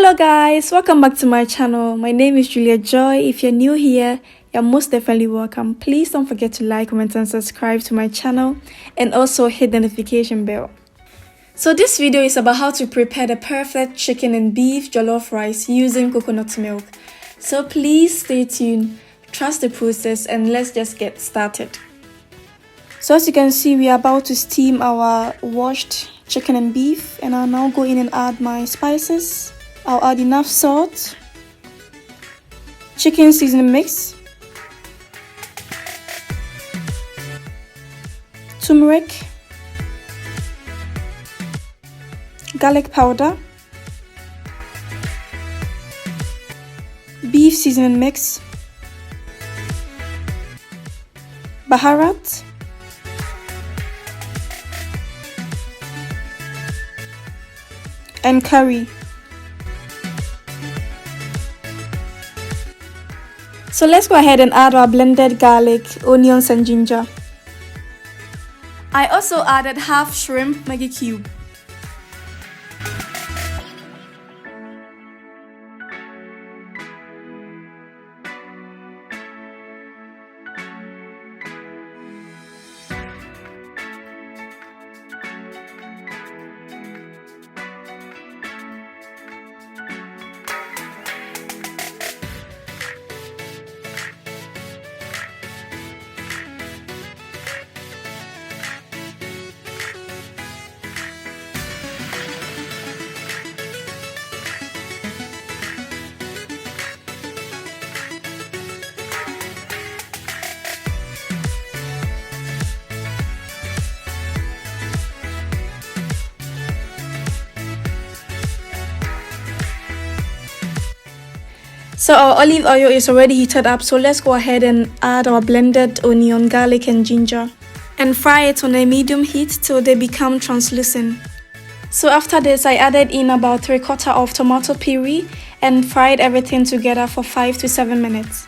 Hello guys, welcome back to my channel. My name is Julia Joy. If you're new here, you're most definitely welcome. Please don't forget to like, comment and subscribe to my channel and also hit the notification bell. So this video is about how to prepare the perfect chicken and beef jollof rice using coconut milk. So please stay tuned, trust the process, and let's just get started. So as you can see, we are about to steam our washed chicken and beef, and I'll now go in and add my spices. I'll add enough salt, chicken seasoning mix, turmeric, garlic powder, beef seasoning mix, baharat, and curry. So let's go ahead and add our blended garlic, onions and ginger. I also added half shrimp Maggi cube. So our olive oil is already heated up, so let's go ahead and add our blended onion, garlic and ginger and fry it on a medium heat till they become translucent. So after this, I added in about 3/4 of tomato puree and fried everything together for 5 to 7 minutes.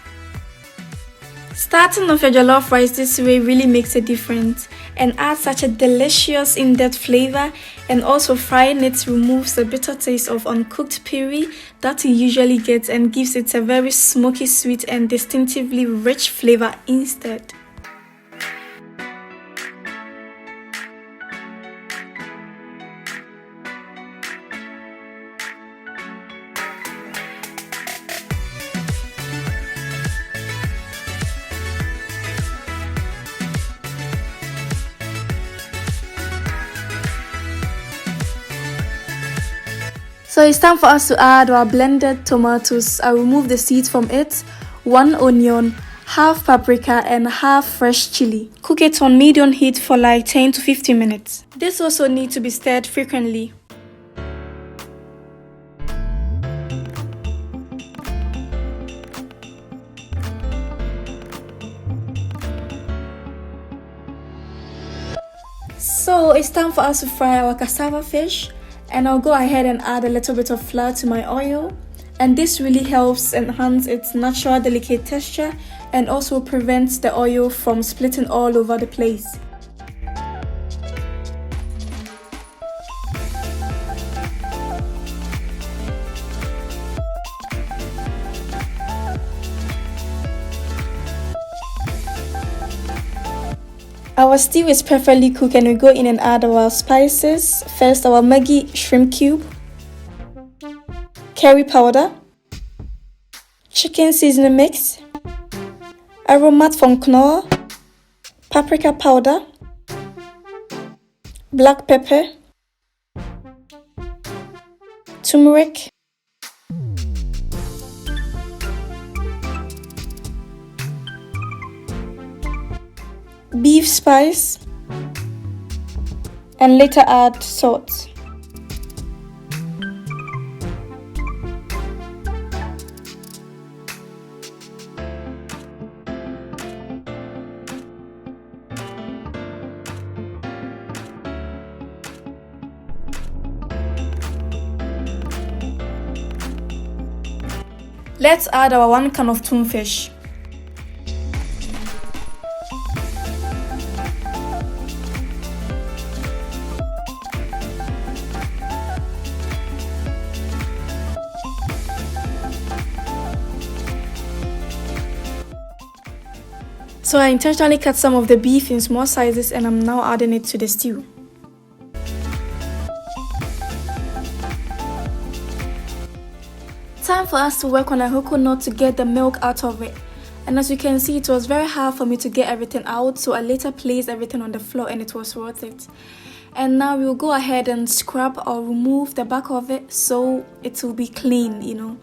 Starting off your jollof rice this way really makes a difference and adds such a delicious in-depth flavor, and also frying it removes the bitter taste of uncooked puree that you usually get and gives it a very smoky, sweet and distinctively rich flavor instead. So it's time for us to add our blended tomatoes. I remove the seeds from it, 1 onion, half paprika and half fresh chili. Cook it on medium heat for like 10 to 15 minutes. This also needs to be stirred frequently. So it's time for us to fry our cassava fish. And I'll go ahead and add a little bit of flour to my oil, and this really helps enhance its natural delicate texture and also prevents the oil from splitting all over the place. Our stew is perfectly cooked and we go in and add our spices. First, our Maggi shrimp cube, curry powder, chicken seasoning mix, aromat from Knorr, paprika powder, black pepper, turmeric, beef spice, and later add salt. Let's add our 1 can of tuna fish. So I intentionally cut some of the beef in small sizes and I'm now adding it to the stew. Time for us to work on a coconut to get the milk out of it. And as you can see, it was very hard for me to get everything out, so I later placed everything on the floor and it was worth it. And now we'll go ahead and scrub or remove the back of it so it will be clean, you know.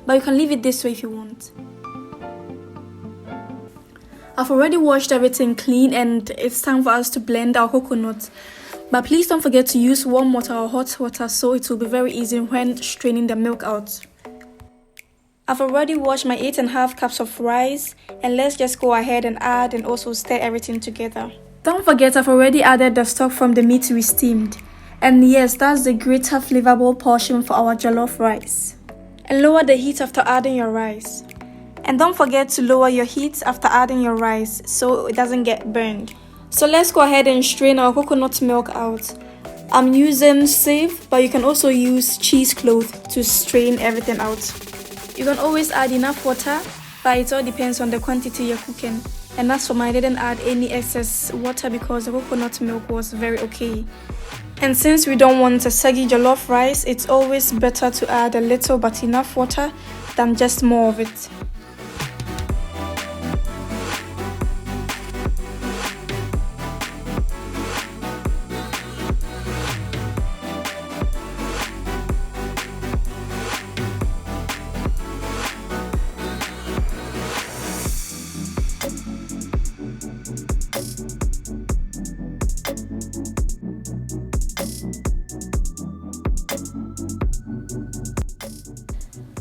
But you can leave it this way if you want. I've already washed everything clean and it's time for us to blend our coconut. But please don't forget to use warm water or hot water so it will be very easy when straining the milk out. I've already washed my 8.5 cups of rice, and let's just go ahead and add and also stir everything together. Don't forget, I've already added the stock from the meat we steamed. And yes, that's the greater flavorful portion for our jollof rice. And lower the heat after adding your rice. And don't forget to lower your heat after adding your rice so it doesn't get burned. So let's go ahead and strain our coconut milk out. I'm using sieve, but you can also use cheesecloth to strain everything out. You can always add enough water, but it all depends on the quantity you're cooking. And as for mine, I didn't add any excess water because the coconut milk was very okay. And since we don't want a soggy jollof rice, it's always better to add a little but enough water than just more of it.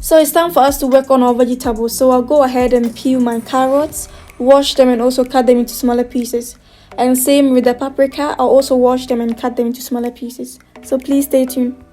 So it's time for us to work on our vegetables. So I'll go ahead and peel my carrots, wash them and also cut them into smaller pieces. And same with the paprika, I'll also wash them and cut them into smaller pieces. So please stay tuned.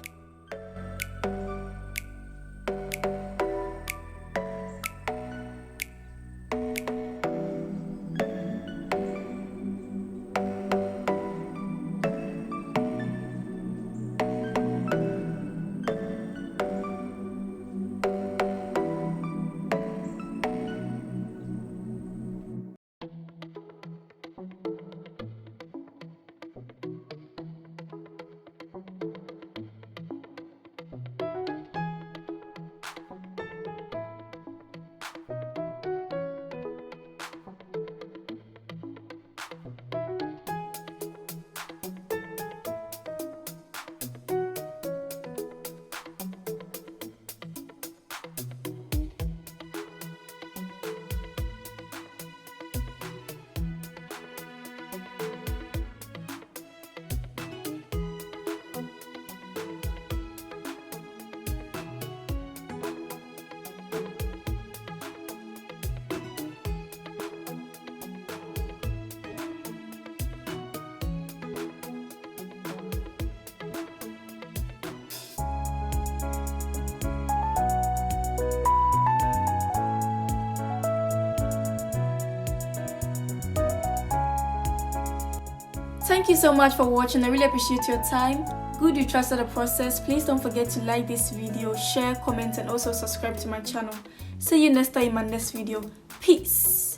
Thank you so much for watching. I really appreciate your time. Good you trusted the process. Please don't forget to like this video, share, comment and also subscribe to my channel. See you next time in my next video. Peace.